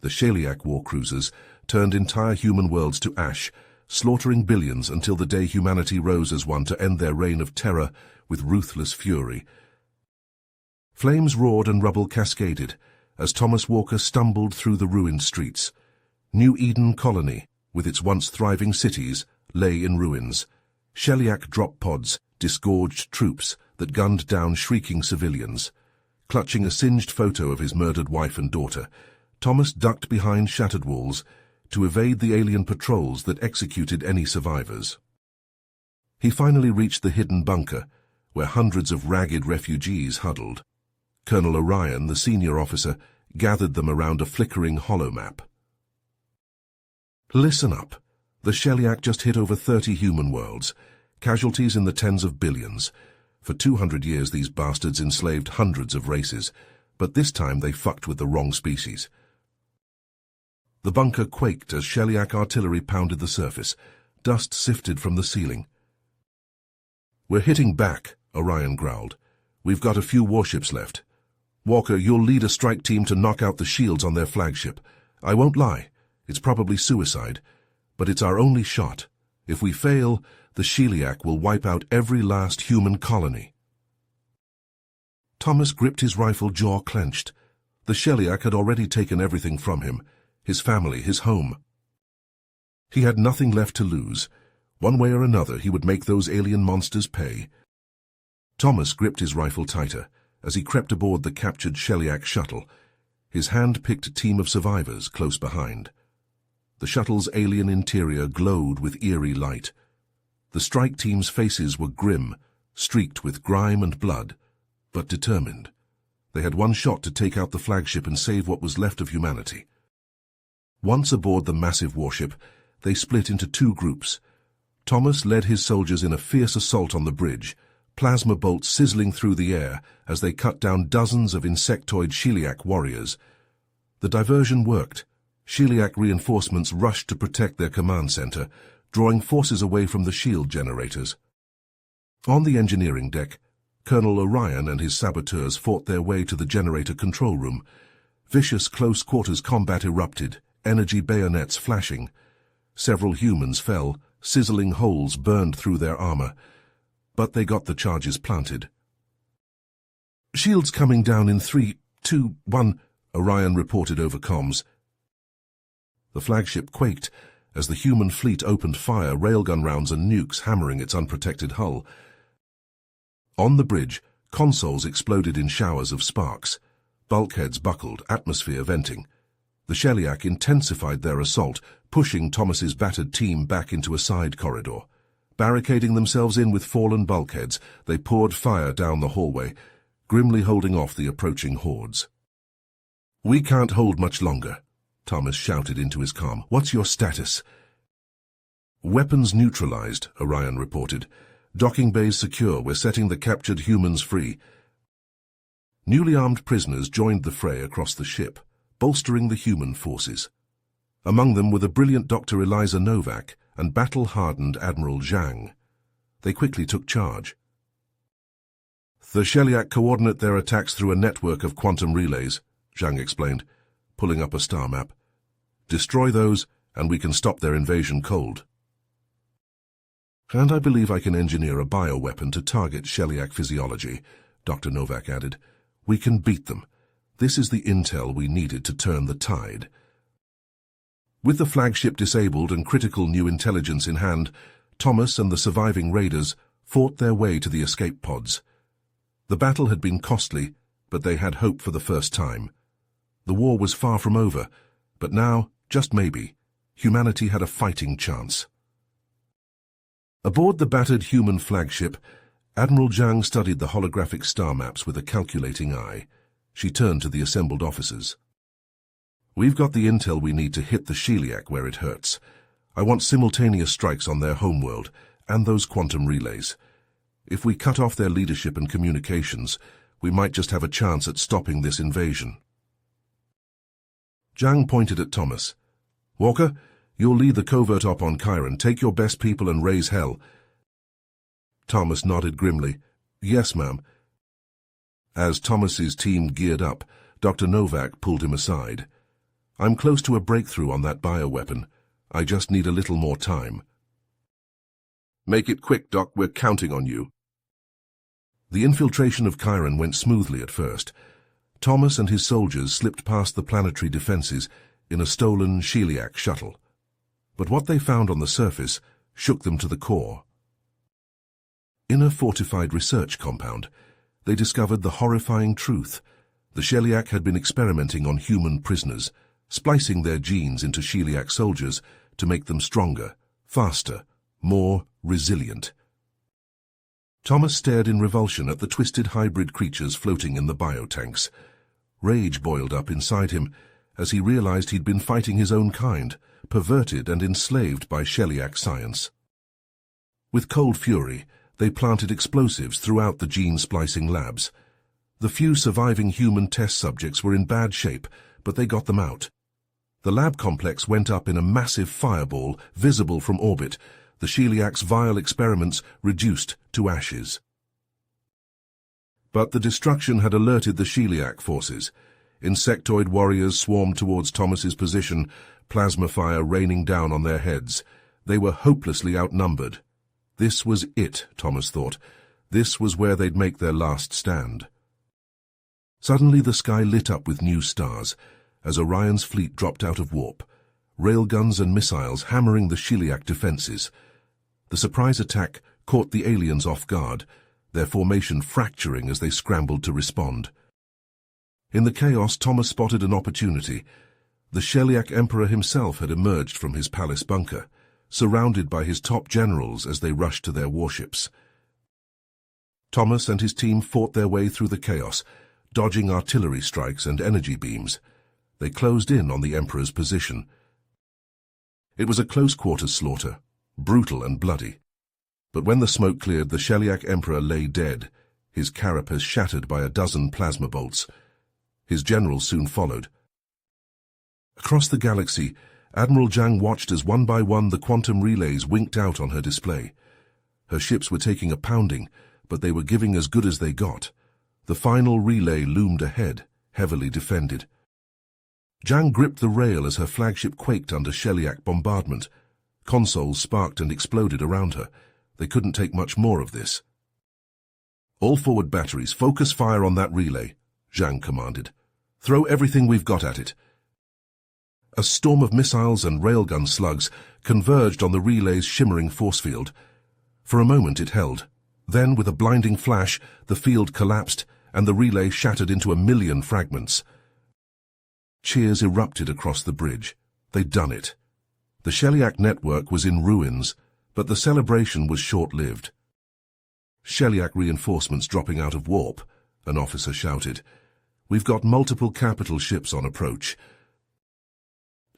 The Sheliak war cruisers turned entire human worlds to ash, slaughtering billions until the day humanity rose as one to end their reign of terror with ruthless fury. Flames roared and rubble cascaded as Thomas Walker stumbled through the ruined streets. New Eden Colony, with its once thriving cities, lay in ruins. Sheliak drop pods disgorged troops that gunned down shrieking civilians. Clutching a singed photo of his murdered wife and daughter, Thomas ducked behind shattered walls to evade the alien patrols that executed any survivors. He finally reached the hidden bunker, where hundreds of ragged refugees huddled. Colonel Orion, the senior officer, gathered them around a flickering holomap. Listen up. The Sheliak just hit over 30 human worlds, casualties in the tens of billions. For 200 years these bastards enslaved hundreds of races, but this time they fucked with the wrong species. The bunker quaked as Sheliak artillery pounded the surface. Dust sifted from the ceiling. "We're hitting back," Orion growled. "We've got a few warships left. Walker, you'll lead a strike team to knock out the shields on their flagship. I won't lie, it's probably suicide, but it's our only shot. If we fail, the Sheliak will wipe out every last human colony." Thomas gripped his rifle, jaw clenched. The Sheliak had already taken everything from him, his family, his home. He had nothing left to lose. One way or another, he would make those alien monsters pay. Thomas gripped his rifle tighter as he crept aboard the captured Sheliak shuttle, his hand-picked team of survivors close behind. The shuttle's alien interior glowed with eerie light. The strike team's faces were grim, streaked with grime and blood, but determined. They had one shot to take out the flagship and save what was left of humanity. Once aboard the massive warship, they split into two groups. Thomas led his soldiers in a fierce assault on the bridge, plasma bolts sizzling through the air as they cut down dozens of insectoid Sheliak warriors. The diversion worked. Sheliak reinforcements rushed to protect their command center, drawing forces away from the shield generators. On the engineering deck, Colonel Orion and his saboteurs fought their way to the generator control room. Vicious close-quarters combat erupted, energy bayonets flashing. Several humans fell, sizzling holes burned through their armor, but they got the charges planted. "Shields coming down in 3, 2, 1, Orion reported over comms. The flagship quaked as the human fleet opened fire, railgun rounds and nukes hammering its unprotected hull. On the bridge, consoles exploded in showers of sparks. Bulkheads buckled, atmosphere venting. The Sheliak intensified their assault, pushing Thomas's battered team back into a side corridor. Barricading themselves in with fallen bulkheads, they poured fire down the hallway, grimly holding off the approaching hordes. "We can't hold much longer," Thomas shouted into his comm. "What's your status?" "Weapons neutralized," Orion reported. "Docking bays secure. We're setting the captured humans free." Newly armed prisoners joined the fray across the ship, bolstering the human forces. Among them were the brilliant Dr. Eliza Novak and battle-hardened Admiral Zhang. They quickly took charge. "The Sheliak coordinate their attacks through a network of quantum relays," Zhang explained, pulling up a star map. "Destroy those, and we can stop their invasion cold." "And I believe I can engineer a bioweapon to target Sheliak physiology," Dr. Novak added. "We can beat them. This is the intel we needed to turn the tide." With the flagship disabled and critical new intelligence in hand, Thomas and the surviving raiders fought their way to the escape pods. The battle had been costly, but they had hope for the first time. The war was far from over, but now, just maybe, humanity had a fighting chance. Aboard the battered human flagship, Admiral Zhang studied the holographic star maps with a calculating eye. She turned to the assembled officers. "We've got the intel we need to hit the Sheliak where it hurts. I want simultaneous strikes on their homeworld and those quantum relays. If we cut off their leadership and communications, we might just have a chance at stopping this invasion." Zhang pointed at Thomas. "Walker, you'll lead the covert op on Chiron. Take your best people and raise hell." Thomas nodded grimly. "Yes, ma'am." As Thomas's team geared up, Dr. Novak pulled him aside. I'm close to a breakthrough on that bioweapon. I just need a little more time. Make it quick, Doc. We're counting on you. The infiltration of Chiron went smoothly at first. Thomas and his soldiers slipped past the planetary defenses in a stolen Sheliak shuttle. But what they found on the surface shook them to the core. In a fortified research compound, they discovered the horrifying truth. The Sheliak had been experimenting on human prisoners, splicing their genes into Sheliak soldiers to make them stronger, faster, more resilient. Thomas stared in revulsion at the twisted hybrid creatures floating in the biotanks. Rage boiled up inside him as he realized he'd been fighting his own kind, perverted and enslaved by Sheliak science. With cold fury, they planted explosives throughout the gene-splicing labs. The few surviving human test subjects were in bad shape, but they got them out. The lab complex went up in a massive fireball, visible from orbit, the Sheliak's vile experiments reduced to ashes. But the destruction had alerted the Sheliak forces. Insectoid warriors swarmed towards Thomas's position, plasma fire raining down on their heads. They were hopelessly outnumbered. This was it, Thomas thought. This was where they'd make their last stand. Suddenly the sky lit up with new stars as Orion's fleet dropped out of warp, railguns and missiles hammering the Sheliak defenses. The surprise attack caught the aliens off guard, their formation fracturing as they scrambled to respond. In the chaos, Thomas spotted an opportunity. The Sheliak Emperor himself had emerged from his palace bunker, surrounded by his top generals as they rushed to their warships. Thomas and his team fought their way through the chaos, dodging artillery strikes and energy beams. They closed in on the Emperor's position. It was a close-quarters slaughter, brutal and bloody. But when the smoke cleared, the Sheliak Emperor lay dead, his carapace shattered by a dozen plasma bolts. His generals soon followed. Across the galaxy, Admiral Zhang watched as one by one the quantum relays winked out on her display. Her ships were taking a pounding, but they were giving as good as they got. The final relay loomed ahead, heavily defended. Zhang gripped the rail as her flagship quaked under Sheliak bombardment. Consoles sparked and exploded around her. They couldn't take much more of this. "All forward batteries, focus fire on that relay," Zhang commanded. "Throw everything we've got at it." A storm of missiles and railgun slugs converged on the relay's shimmering force field. For a moment it held. Then, with a blinding flash, the field collapsed and the relay shattered into a million fragments. Cheers erupted across the bridge. They'd done it. The Sheliak network was in ruins, but the celebration was short-lived. "Sheliak reinforcements dropping out of warp," an officer shouted. "We've got multiple capital ships on approach."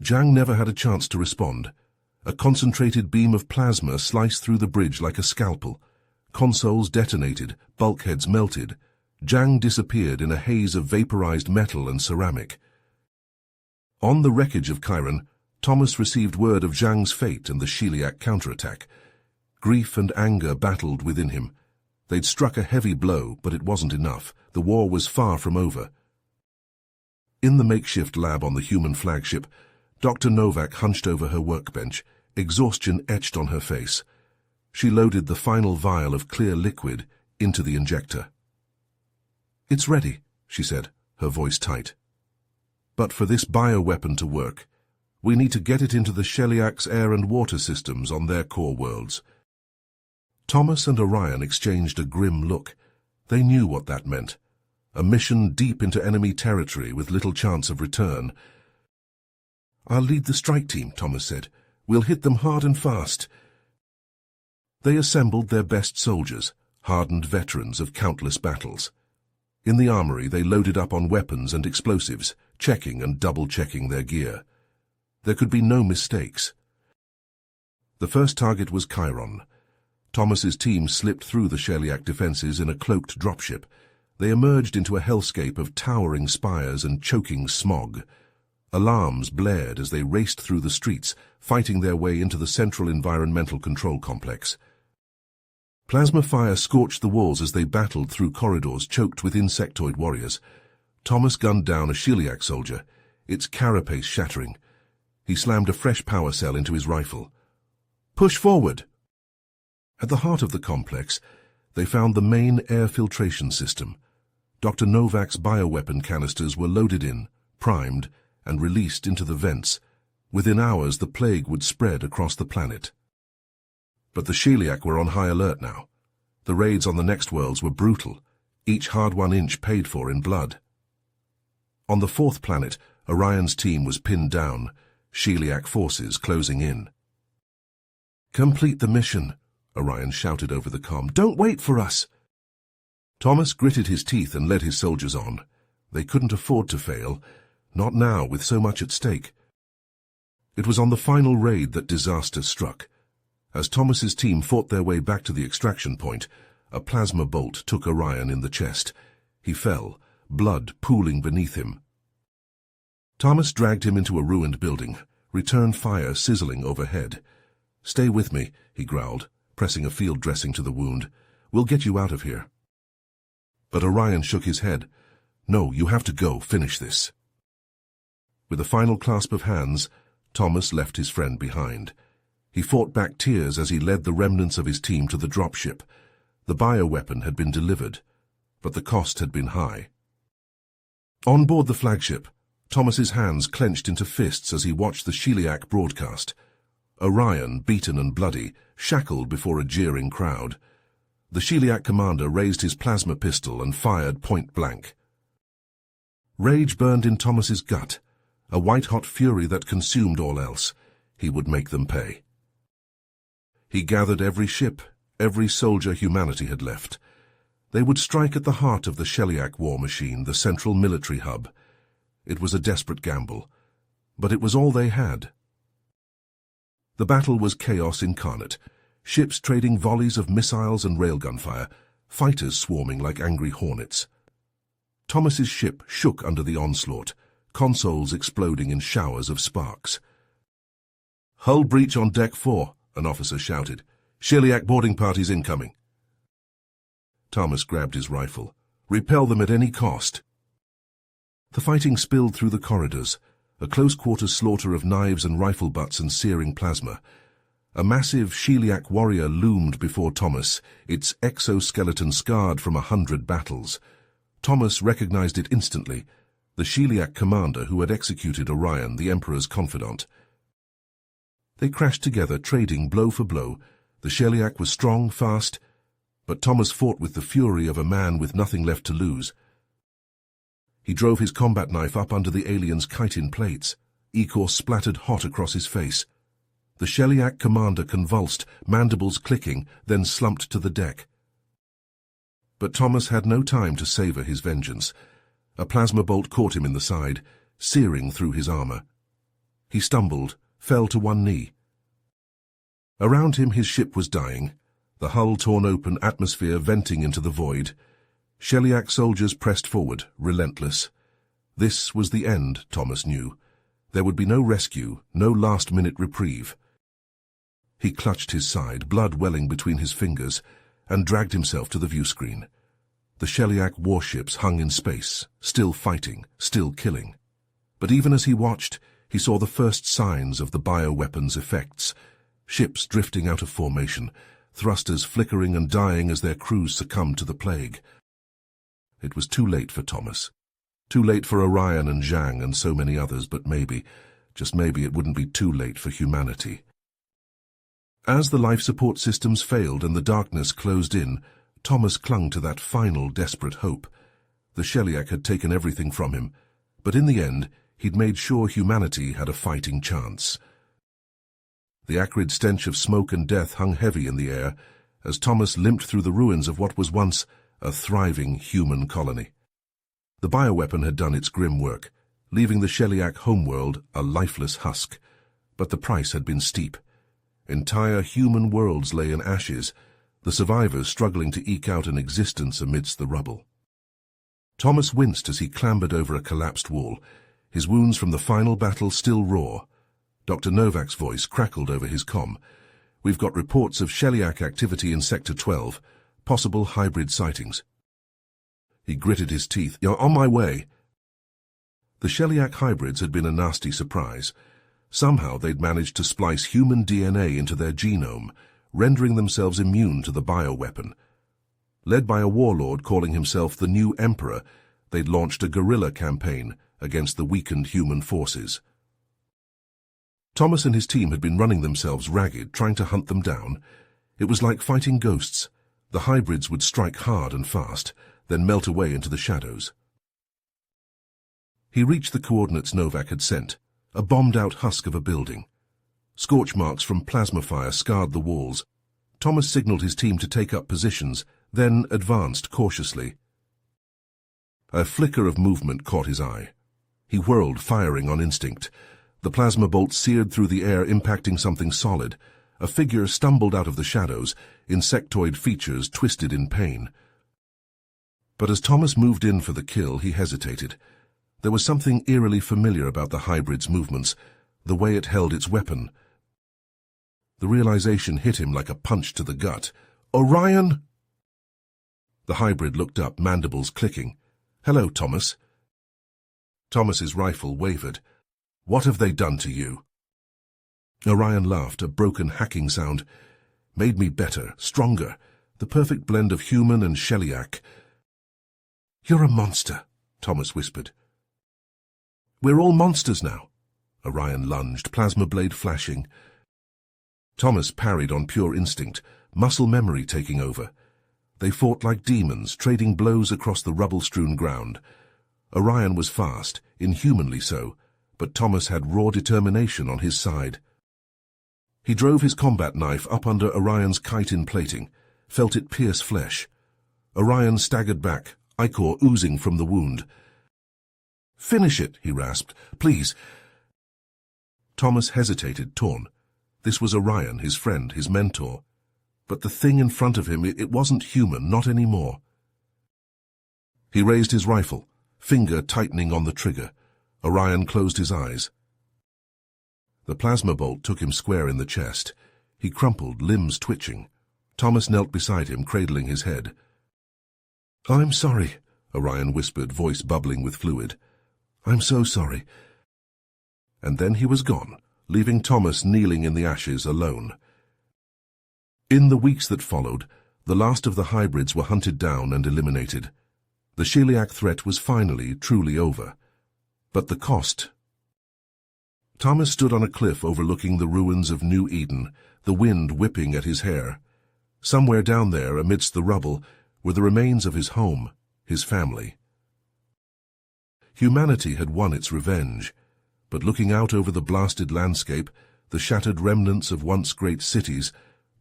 Zhang never had a chance to respond. A concentrated beam of plasma sliced through the bridge like a scalpel. Consoles detonated, bulkheads melted. Zhang disappeared in a haze of vaporized metal and ceramic. On the wreckage of Chiron, Thomas received word of Zhang's fate and the Sheliak counterattack. Grief and anger battled within him. They'd struck a heavy blow, but it wasn't enough. The war was far from over. In the makeshift lab on the human flagship, Dr. Novak hunched over her workbench, exhaustion etched on her face. She loaded the final vial of clear liquid into the injector. "It's ready," she said, her voice tight. "But for this bioweapon to work, we need to get it into the Sheliak's air and water systems on their core worlds." Thomas and Orion exchanged a grim look. They knew what that meant. A mission deep into enemy territory with little chance of return. "I'll lead the strike team," Thomas said. "We'll hit them hard and fast." They assembled their best soldiers, hardened veterans of countless battles. In the armory, they loaded up on weapons and explosives, checking and double-checking their gear. There could be no mistakes. The first target was Chiron. Thomas's team slipped through the Sheliak defenses in a cloaked dropship. They emerged into a hellscape of towering spires and choking smog. Alarms blared as they raced through the streets, fighting their way into the Central Environmental Control Complex. Plasma fire scorched the walls as they battled through corridors choked with insectoid warriors. Thomas gunned down a Sheliak soldier. its carapace shattering. He slammed a fresh power cell into his rifle. "Push forward!" At the heart of the complex, they found the main air filtration system. Dr. Novak's bioweapon canisters were loaded in, primed, and released into the vents. Within hours, the plague would spread across the planet. But the Sheliak were on high alert now. The raids on the next worlds were brutal, each hard-won inch paid for in blood. On the fourth planet, Orion's team was pinned down, Sheliak forces closing in. "Complete the mission," Orion shouted over the comm. "Don't wait for us!" Thomas gritted his teeth and led his soldiers on. They couldn't afford to fail, not now with so much at stake. It was on the final raid that disaster struck. As Thomas's team fought their way back to the extraction point, a plasma bolt took Orion in the chest. He fell, blood pooling beneath him. Thomas dragged him into a ruined building, return fire sizzling overhead. "Stay with me," he growled, pressing a field dressing to the wound. "We'll get you out of here." But Orion shook his head. "No, you have to go, finish this." With a final clasp of hands, Thomas left his friend behind. He fought back tears as he led the remnants of his team to the dropship. The bioweapon had been delivered, but the cost had been high. On board the flagship, Thomas's hands clenched into fists as he watched the Sheliak broadcast. Orion, beaten and bloody, shackled before a jeering crowd. The Sheliak commander raised his plasma pistol and fired point blank. Rage burned in Thomas's gut, a white-hot fury that consumed all else. He would make them pay. He gathered every ship, every soldier humanity had left. They would strike at the heart of the Sheliak war machine, the central military hub. It was a desperate gamble, but it was all they had. The battle was chaos incarnate, ships trading volleys of missiles and railgun fire, fighters swarming like angry hornets. Thomas's ship shook under the onslaught, consoles exploding in showers of sparks. "Hull breach on deck 4, an officer shouted. "Sheliak boarding parties incoming." Thomas grabbed his rifle. "Repel them at any cost." The fighting spilled through the corridors, a close-quarters slaughter of knives and rifle butts and searing plasma. A massive Sheliak warrior loomed before Thomas, its exoskeleton scarred from 100 battles. Thomas recognized it instantly, the Sheliak commander who had executed Orion, the Emperor's confidant. They crashed together, trading blow for blow. The Sheliak was strong, fast, but Thomas fought with the fury of a man with nothing left to lose. He drove his combat knife up under the alien's chitin plates. Ichor splattered hot across his face. The Sheliak commander convulsed, mandibles clicking, then slumped to the deck. But Thomas had no time to savor his vengeance. A plasma bolt caught him in the side, searing through his armor. He stumbled, fell to one knee. Around him his ship was dying, the hull torn open, atmosphere venting into the void. Sheliak soldiers pressed forward, relentless. This was the end, Thomas knew. There would be no rescue, no last-minute reprieve. He clutched his side, blood welling between his fingers, and dragged himself to the viewscreen. The Sheliak warships hung in space, still fighting, still killing. But even as he watched, he saw the first signs of the bioweapons' effects. Ships drifting out of formation, thrusters flickering and dying as their crews succumbed to the plague. It was too late for Thomas. Too late for Orion and Zhang and so many others, but maybe, just maybe, it wouldn't be too late for humanity. As the life support systems failed and the darkness closed in, Thomas clung to that final desperate hope. The Sheliak had taken everything from him, but in the end, he'd made sure humanity had a fighting chance. The acrid stench of smoke and death hung heavy in the air as Thomas limped through the ruins of what was once a thriving human colony. The bioweapon had done its grim work, leaving the Sheliak homeworld a lifeless husk. But the price had been steep. Entire human worlds lay in ashes, the survivors struggling to eke out an existence amidst the rubble. Thomas winced as he clambered over a collapsed wall, his wounds from the final battle still raw. Dr. Novak's voice crackled over his comm. "We've got reports of Sheliak activity in Sector 12, possible hybrid sightings." He gritted his teeth. "You're on my way." The Shellyak hybrids had been a nasty surprise. Somehow they'd managed to splice human DNA into their genome, rendering themselves immune to the bioweapon. Led by a warlord calling himself the New Emperor, they'd launched a guerrilla campaign against the weakened human forces. Thomas and his team had been running themselves ragged, trying to hunt them down. It was like fighting ghosts. The hybrids would strike hard and fast, then melt away into the shadows. He reached the coordinates Novak had sent, a bombed-out husk of a building. Scorch marks from plasma fire scarred the walls. Thomas signaled his team to take up positions, then advanced cautiously. A flicker of movement caught his eye. He whirled, firing on instinct. The plasma bolt seared through the air, impacting something solid. A figure stumbled out of the shadows, insectoid features twisted in pain. But as Thomas moved in for the kill, he hesitated. There was something eerily familiar about the hybrid's movements, the way it held its weapon. The realization hit him like a punch to the gut. "Orion!" The hybrid looked up, mandibles clicking. "Hello, Thomas." Thomas's rifle wavered. "What have they done to you?" Orion laughed, a broken hacking sound. "Made me better, stronger, the perfect blend of human and Shellyak." "You're a monster," Thomas whispered. "We're all monsters now." Orion lunged, plasma blade flashing. Thomas parried on pure instinct, muscle memory taking over. They fought like demons, trading blows across the rubble-strewn ground. Orion was fast, inhumanly so, but Thomas had raw determination on his side. He drove his combat knife up under Orion's chitin plating, felt it pierce flesh. Orion staggered back, ichor oozing from the wound. "Finish it," he rasped. "Please." Thomas hesitated, torn. This was Orion, his friend, his mentor. But the thing in front of him, it wasn't human, not anymore. He raised his rifle, finger tightening on the trigger. Orion closed his eyes. The plasma bolt took him square in the chest. He crumpled, limbs twitching. Thomas knelt beside him, cradling his head. "I'm sorry," Orion whispered, voice bubbling with fluid. "I'm so sorry." And then he was gone, leaving Thomas kneeling in the ashes alone. In the weeks that followed, the last of the hybrids were hunted down and eliminated. The Shellyak threat was finally, truly over. But the cost... Thomas stood on a cliff overlooking the ruins of New Eden, the wind whipping at his hair. Somewhere down there, amidst the rubble, were the remains of his home, his family. Humanity had won its revenge, but looking out over the blasted landscape, the shattered remnants of once great cities,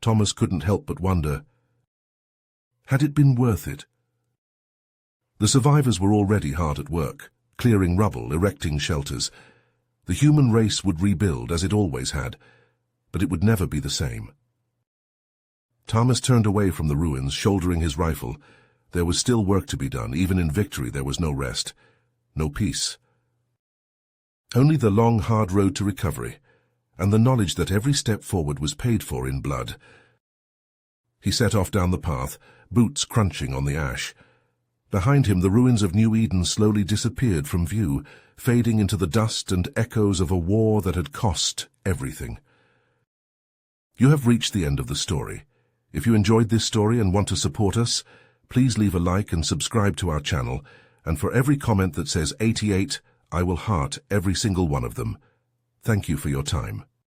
Thomas couldn't help but wonder, had it been worth it? The survivors were already hard at work, clearing rubble, erecting shelters. The human race would rebuild, as it always had, but it would never be the same. Thomas turned away from the ruins, shouldering his rifle. There was still work to be done. Even in victory there was no rest, no peace. Only the long, hard road to recovery, and the knowledge that every step forward was paid for in blood. He set off down the path, boots crunching on the ash. Behind him the ruins of New Eden slowly disappeared from view, fading into the dust and echoes of a war that had cost everything. You have reached the end of the story. If you enjoyed this story and want to support us, please leave a like and subscribe to our channel, and for every comment that says 88, I will heart every single one of them. Thank you for your time.